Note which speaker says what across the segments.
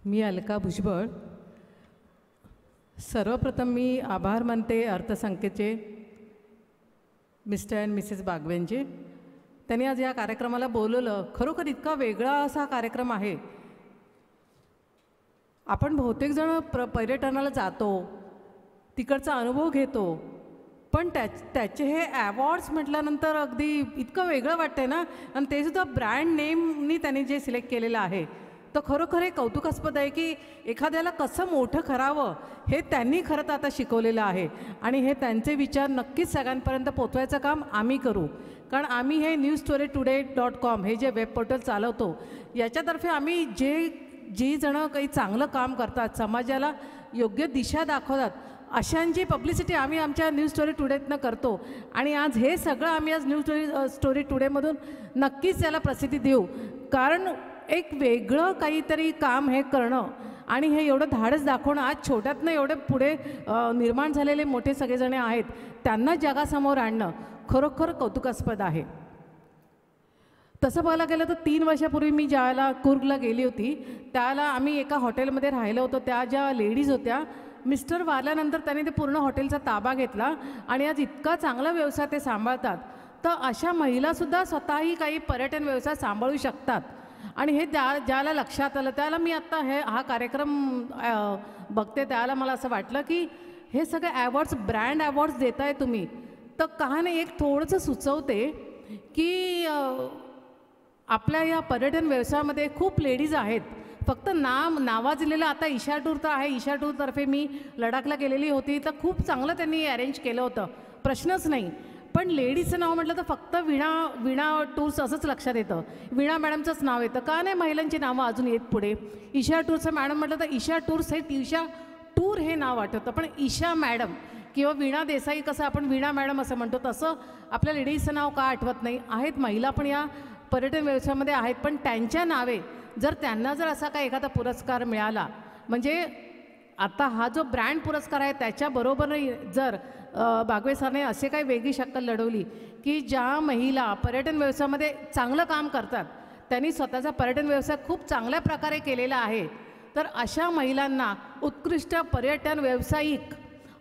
Speaker 1: मी अलका भुजबळ. सर्वप्रथम मी आभार मानते अर्थसंख्येचे मिस्टर अँड मिसेस बागवेंचे. त्यांनी आज या कार्यक्रमाला बोलवलं. खरोखर इतका वेगळा असा कार्यक्रम आहे. आपण बहुतेक जण पर्यटनाला जातो, तिकडचा अनुभव घेतो, पण त्याचे हे अवॉर्ड्स म्हटल्यानंतर अगदी इतकं वेगळं वाटतंय ना. आणि ते सुद्धा ब्रँड नेमनी त्यांनी जे सिलेक्ट केलेलं आहे, तर खरोखर हे कौतुकास्पद आहे की एखाद्याला कसं मोठं करावं हे त्यांनी खरं तर आता शिकवलेलं आहे. आणि हे त्यांचे विचार नक्कीच सगळ्यांपर्यंत पोचवायचं काम आम्ही करू. कारण आम्ही हे newstorytoday.com हे जे वेब पोर्टल चालवतो, याच्यातर्फे आम्ही जी जणं काही चांगलं काम करतात, समाजाला योग्य दिशा दाखवतात, अशांची पब्लिसिटी आम्ही आमच्या न्यूज स्टोरी टुडेतनं करतो. आणि आज हे सगळं आम्ही आज स्टोरी टुडेमधून नक्कीच याला प्रसिद्धी देऊ. कारण एक वेगळं काहीतरी काम हे करणं आणि हे एवढं धाडस दाखवणं, आज छोट्यातनं एवढे पुढे निर्माण झालेले मोठे सगळेजण आहेत, त्यांना जगासमोर आणणं खरोखर कौतुकास्पद आहे. तसं बघायला गेलं तर 3 वर्षापूर्वी मी ज्यावेळेला कुर्गला गेली होती, त्यावेळेला आम्ही एका हॉटेलमध्ये राहिलो होतो. त्या ज्या लेडीज होत्या, मिस्टर वारल्यानंतर त्यांनी ते पूर्ण हॉटेलचा ताबा घेतला आणि आज इतका चांगला व्यवसाय ते सांभाळतात. तर अशा महिलासुद्धा स्वतःही काही पर्यटन व्यवसाय सांभाळू शकतात. आणि हे ज्याला लक्षात आलं, त्याला मी आत्ता हा कार्यक्रम बघते, त्याला मला असं वाटलं की हे सगळे अवॉर्ड्स, ब्रँड अवॉर्ड्स देताय तुम्ही, तर का नाही एक थोडंसं सुचवते की आपल्या या पर्यटन व्यवसायामध्ये खूप लेडीज आहेत. फक्त नावाजलेलं आता ईशा टूर तर आहे. ईशा टूरतर्फे मी लडाखला गेलेली होती, तर खूप चांगलं त्यांनी अरेंज केलं होतं, प्रश्नच नाही. पण लेडीजचं नाव म्हटलं तर फक्त वीणा टूर्स असंच लक्षात येतं. वीणा मॅडमचंच नाव येतं. का नाही महिलांची नावं अजून येत पुढे? ईशा टूरचं मॅडम म्हटलं तर ईशा टूर्स हे ईशा टूर हे नाव आठवतं, पण ईशा मॅडम किंवा वीणा देसाई कसं आपण वीणा मॅडम असं म्हणतो, तसं आपल्या लेडीजचं नाव का आठवत नाही? आहेत महिला पण या पर्यटन व्यवसायामध्ये आहेत, पण त्यांच्या नावे जर त्यांना जर असा काही एखादा पुरस्कार मिळाला, म्हणजे आता हा जो ब्रँड पुरस्कार आहे त्याच्याबरोबर जर बागवे सरने असे काही वेगळी शक्कल लढवली की ज्या महिला पर्यटन व्यवसायामध्ये चांगलं काम करतात, त्यांनी स्वतःचा पर्यटन व्यवसाय खूप चांगल्या प्रकारे केलेला आहे, तर अशा महिलांना उत्कृष्ट पर्यटन व्यावसायिक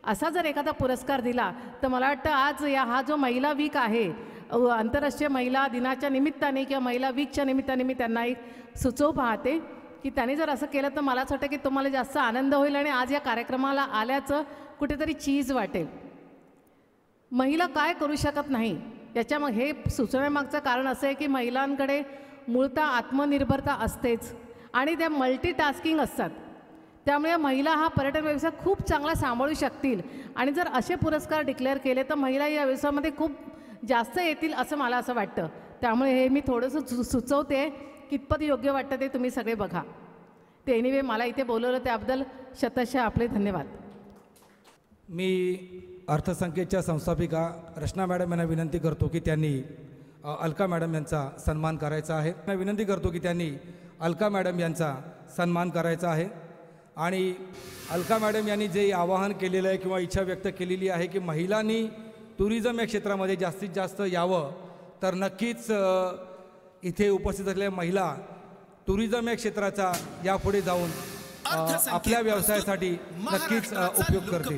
Speaker 1: असा जर एखादा पुरस्कार दिला, तर मला वाटतं आज हा जो महिला वीक आहे, आंतरराष्ट्रीय महिला दिनाच्या निमित्ताने किंवा महिला वीकच्या निमित्ताने मी त्यांना एक सुचवू पाहते की त्यांनी जर असं केलं तर मला असं वाटतं की तुम्हाला जास्त आनंद होईल आणि आज या कार्यक्रमाला आल्याचं कुठेतरी चीज वाटेल. महिला काय करू शकत नाही याच्यामध्ये हे सुचवण्यामागचं कारण असं आहे की महिलांकडे मूळतः आत्मनिर्भरता असतेच आणि त्या मल्टीटास्किंग असतात. त्यामुळे महिला हा पर्यटन व्यवसाय खूप चांगला सांभाळू शकतील. आणि जर असे पुरस्कार डिक्लेअर केले तर महिला या व्यवसायामध्ये खूप जास्त येतील असं मला असं वाटतं. त्यामुळे हे मी थोडंसं सुचवते. कितपत योग्य वाटतं ते तुम्ही सगळे बघा. ते एनिवे मला इथे बोलवलं त्याबद्दल शतशः आपले धन्यवाद.
Speaker 2: मी अर्थसंख्येच्या संस्थापिका रचना मॅडम यांना विनंती करतो की त्यांनी अलका मॅडम यांचा सन्मान करायचा आहे. मी विनंती करतो की त्यांनी अलका मॅडम यांचा सन्मान करायचा आहे. आणि अलका मॅडम यांनी जे आवाहन केलेलं आहे किंवा इच्छा व्यक्त केलेली आहे की महिलांनी टुरिझम या क्षेत्रामध्ये जास्तीत जास्त यावं, तर नक्कीच इथे उपस्थित असलेल्या महिला टुरिझम या क्षेत्राचा यापुढे जाऊन आपल्या व्यवसायासाठी नक्कीच उपयोग करतील.